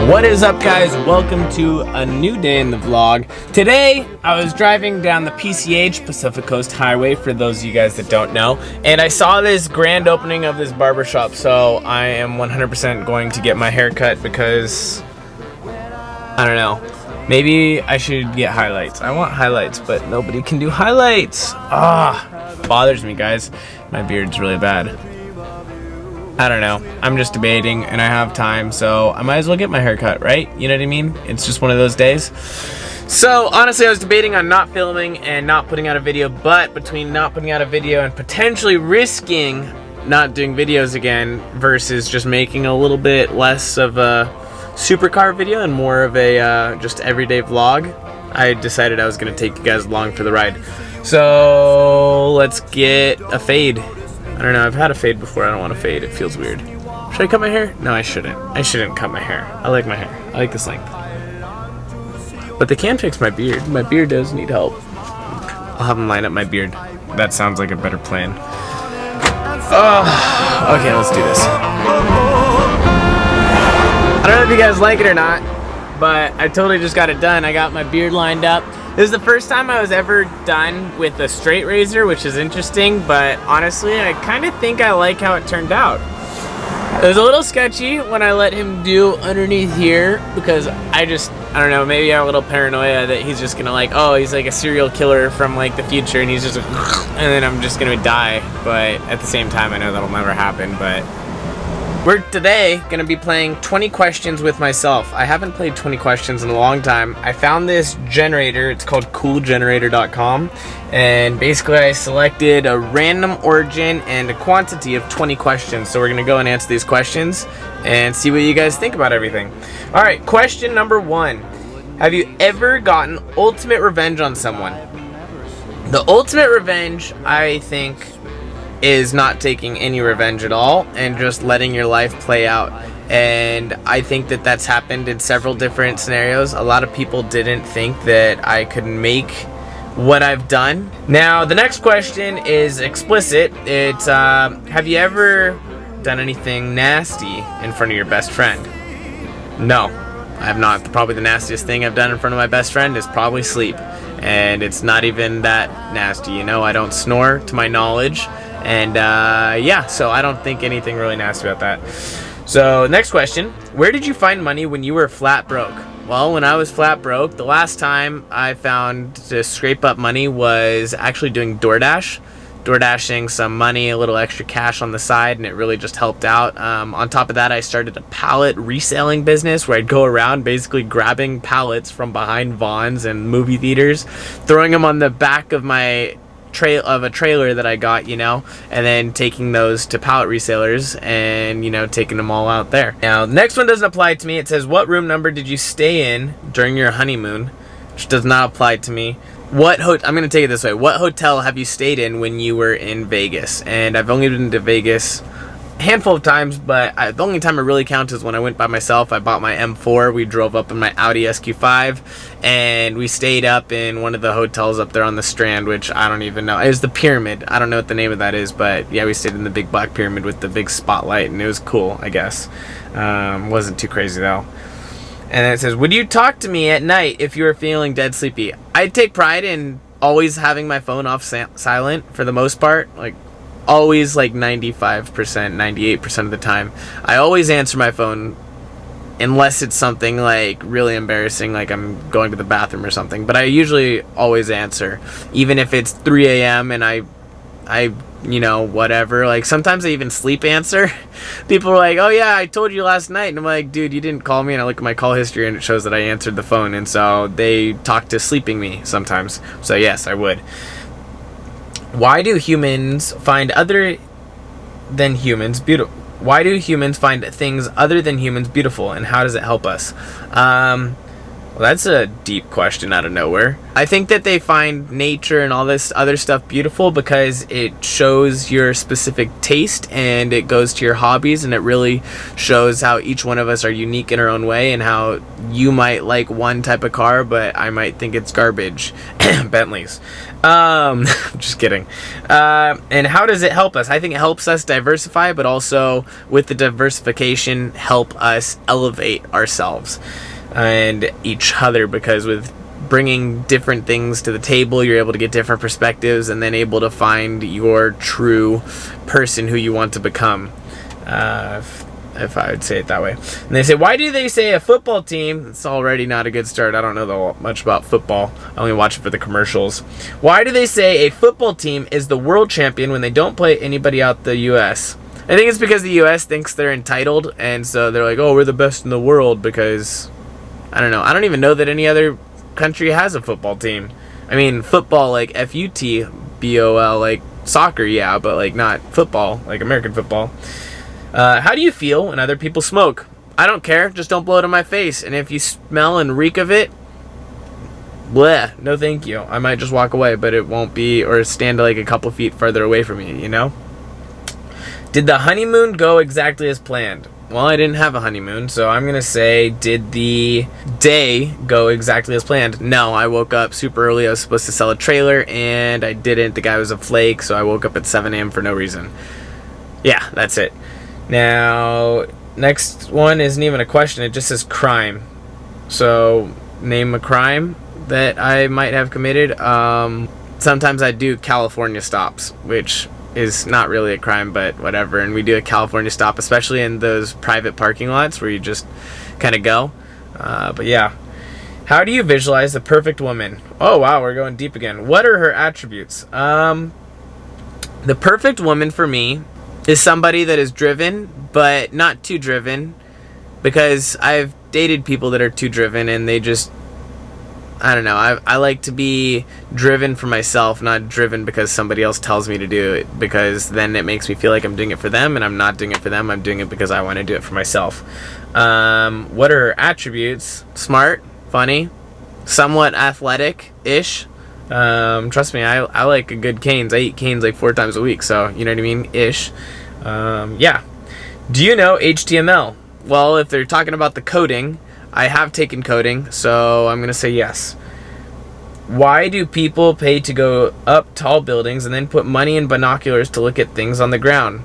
What is up, guys? Welcome to a new day in the vlog. Today I was driving down the PCH, Pacific Coast Highway, for those of you guys that don't know, and I saw this grand opening of this barbershop, so I am 100% going to get my hair cut because I don't know, maybe I should get highlights. I want highlights, but nobody can do highlights. Bothers me, guys. My beard's really bad. I don't know. I'm just debating and I have time, so I might as well get my hair cut, right? You know what I mean? It's just one of those days. So honestly, I was debating on not filming and not putting out a video, but between not putting out a video and potentially risking not doing videos again versus just making a little bit less of a supercar video and more of a just everyday vlog, I decided I was going to take you guys along for the ride. So let's get a fade. I don't know, I've had a fade before. I don't want to fade. It feels weird. Should I cut my hair? No, I shouldn't. I shouldn't cut my hair. I like my hair. I like this length. But they can fix my beard. My beard does need help. I'll have them line up my beard. That sounds like a better plan. Okay, let's do this. I don't know if you guys like it or not, but I totally just got it done. I got my beard lined up. This is the first time I was ever done with a straight razor, which is interesting, but honestly, I kind of think I like how it turned out. It was a little sketchy when I let him do underneath here, because I don't know, maybe I have a little paranoia that he's just gonna he's like a serial killer from like the future, and he's just and then I'm just gonna die. But at the same time, I know that'll never happen. But we're today gonna be playing 20 questions with myself. I haven't played 20 questions in a long time. I found this generator. It's called coolgenerator.com, and basically I selected a random origin and a quantity of 20 questions. So we're gonna go and answer these questions and see what you guys think about everything. All right, question number 1. Have you ever gotten ultimate revenge on someone? The ultimate revenge, I think, is not taking any revenge at all and just letting your life play out. And I think that that's happened in several different scenarios. A lot of people didn't think that I could make what I've done. Now, the next question is explicit. It's, have you ever done anything nasty in front of your best friend? No, I have not. Probably the nastiest thing I've done in front of my best friend is probably sleep. And it's not even that nasty, you know? I don't snore, to my knowledge. And yeah, so I don't think anything really nasty about that. So next question, where did you find money when you were flat broke? Well, when I was flat broke, the last time I found to scrape up money was actually doing DoorDashing some money, a little extra cash on the side, and it really just helped out. On top of that, I started a pallet reselling business where I'd go around basically grabbing pallets from behind Vons and movie theaters, throwing them on the back of my trailer that I got, you know, and then taking those to pallet resellers and, you know, taking them all out there. Now, the next one doesn't apply to me. It says, what room number did you stay in during your honeymoon? Which does not apply to me. I'm going to take it this way. What hotel have you stayed in when you were in Vegas? And I've only been to Vegas a handful of times, but the only time it really counts is when I went by myself. I bought my M4. We drove up in my Audi SQ5, and we stayed up in one of the hotels up there on the Strand, which I don't even know. It was the Pyramid. I don't know what the name of that is, but yeah, we stayed in the big black pyramid with the big spotlight, and it was cool, I guess. Wasn't too crazy, though. And then it says, would you talk to me at night if you were feeling dead sleepy? I take pride in always having my phone off silent for the most part. Like, always, like 95%, 98% of the time. I always answer my phone unless it's something like really embarrassing, like I'm going to the bathroom or something. But I usually always answer, even if it's 3 a.m. and I you know, whatever. Like, sometimes I even sleep answer. People are like, oh yeah, I told you last night. And I'm like, dude, you didn't call me. And I look at my call history and it shows that I answered the phone. And so they talk to sleeping me sometimes. So yes, I would. Why do humans find other than humans beautiful? Why do humans find things other than humans beautiful, and how does it help us? Well, that's a deep question out of nowhere. I think that they find nature and all this other stuff beautiful because it shows your specific taste and it goes to your hobbies, and it really shows how each one of us are unique in our own way, and how you might like one type of car, but I might think it's garbage. Bentleys. Just kidding. And how does it help us? I think it helps us diversify, but also with the diversification, help us elevate ourselves and each other, because with bringing different things to the table, you're able to get different perspectives and then able to find your true person who you want to become, if I would say it that way. And they say, why do they say a football team? It's already not a good start. I don't know much about football. I only watch it for the commercials. Why do they say a football team is the world champion when they don't play anybody out the U.S.? I think it's because the U.S. thinks they're entitled, and so they're like, oh, we're the best in the world because... I don't know. I don't even know that any other country has a football team. I mean, football, like F-U-T-B-O-L, like soccer, yeah, but like not football, like American football. How do you feel when other people smoke? I don't care. Just don't blow it in my face. And if you smell and reek of it, bleh, no thank you. I might just walk away, but it won't be, or stand like a couple feet further away from you, you know? Did the honeymoon go exactly as planned? Well, I didn't have a honeymoon, so I'm going to say, did the day go exactly as planned? No, I woke up super early. I was supposed to sell a trailer, and I didn't. The guy was a flake, so I woke up at 7 a.m. for no reason. Yeah, that's it. Now, next one isn't even a question. It just says crime. So, name a crime that I might have committed. Sometimes I do California stops, which... is not really a crime, but whatever. And we do a California stop, especially in those private parking lots where you just kind of go. But yeah. How do you visualize the perfect woman? Oh wow, we're going deep again. What are her attributes? The perfect woman for me is somebody that is driven, but not too driven, because I've dated people that are too driven and they just, I don't know. I like to be driven for myself, not driven because somebody else tells me to do it, because then it makes me feel like I'm doing it for them, and I'm not doing it for them. I'm doing it because I want to do it for myself. What are her attributes? Smart, funny, somewhat athletic-ish. Trust me, I like a good canes. I eat canes like 4 times a week, so you know what I mean? Ish. Yeah. Do you know HTML? Well, if they're talking about the coding... I have taken coding, so I'm going to say yes. Why do people pay to go up tall buildings and then put money in binoculars to look at things on the ground?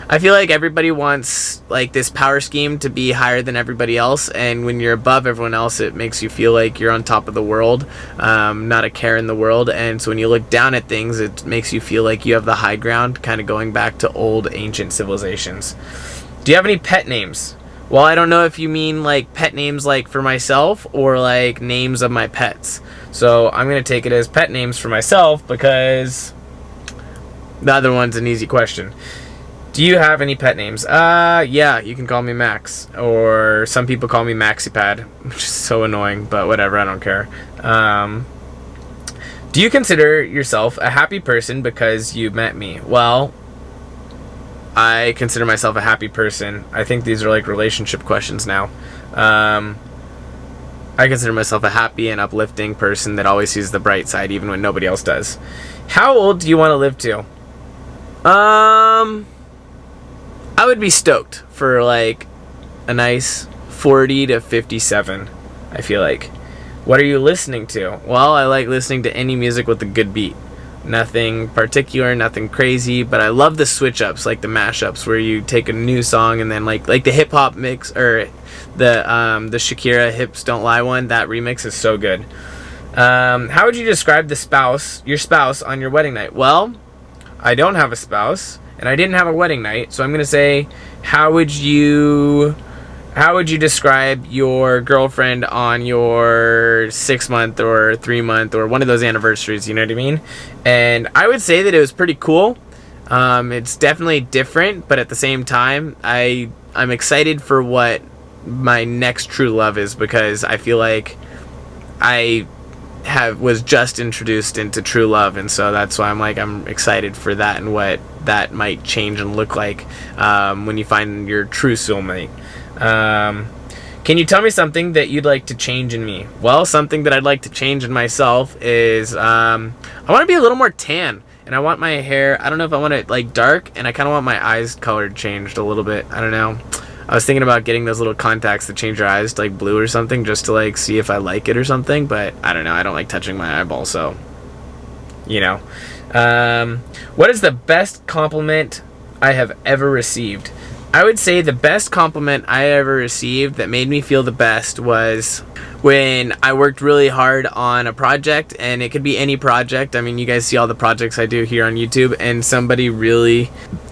I feel like everybody wants like this power scheme to be higher than everybody else, and when you're above everyone else, it makes you feel like you're on top of the world, not a care in the world. And so when you look down at things, it makes you feel like you have the high ground, kind of going back to old ancient civilizations. Do you have any pet names? Well, I don't know if you mean like pet names like for myself or like names of my pets. So I'm going to take it as pet names for myself because the other one's an easy question. Do you have any pet names? Yeah, you can call me Max. Or some people call me MaxiPad, which is so annoying, but whatever, I don't care. Do you consider yourself a happy person because you met me? Well, I consider myself a happy person. I think these are like relationship questions now. I consider myself a happy and uplifting person that always sees the bright side even when nobody else does. How old do you want to live to? I would be stoked for like a nice 40 to 57, I feel like. What are you listening to? Well, I like listening to any music with a good beat. Nothing particular, nothing crazy, but I love the switch ups, like the mashups where you take a new song and then like the hip hop mix, or the Shakira Hips Don't Lie one. That remix is so good. How would you describe your spouse on your wedding night? Well, I don't have a spouse and I didn't have a wedding night, so I'm gonna say, how would you describe your girlfriend on your 6-month or 3-month or one of those anniversaries, you know what I mean? And I would say that it was pretty cool. It's definitely different, but at the same time, I'm excited for what my next true love is, because I feel like I was just introduced into true love, and so that's why I'm excited for that and what that might change and look like when you find your true soulmate. Can you tell me something that you'd like to change in me? Well, something that I'd like to change in myself is I want to be a little more tan, and I want my hair, I don't know if I want it like dark, and I kind of want my eyes colored changed a little bit. I don't know. I was thinking about getting those little contacts that change your eyes to like blue or something, just to like see if I like it or something, but I don't know. I don't like touching my eyeball, so you know. What is the best compliment I have ever received? I would say the best compliment I ever received that made me feel the best was when I worked really hard on a project, and it could be any project. I mean, you guys see all the projects I do here on YouTube, and somebody really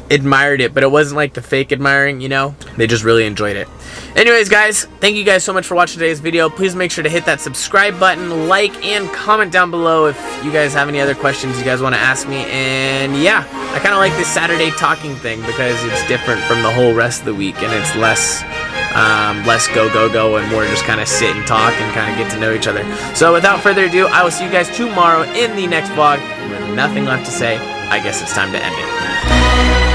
admired it, but it wasn't like the fake admiring, you know? They just really enjoyed it. Anyways, guys, thank you guys so much for watching today's video. Please make sure to hit that subscribe button, like, and comment down below if you guys have any other questions you guys want to ask me. And yeah, I kind of like this Saturday talking thing because it's different from the whole rest of the week, and it's less go and more just kind of sit and talk and kind of get to know each other. So without further ado, I will see you guys tomorrow in the next vlog. With nothing left to say, I guess it's time to end it.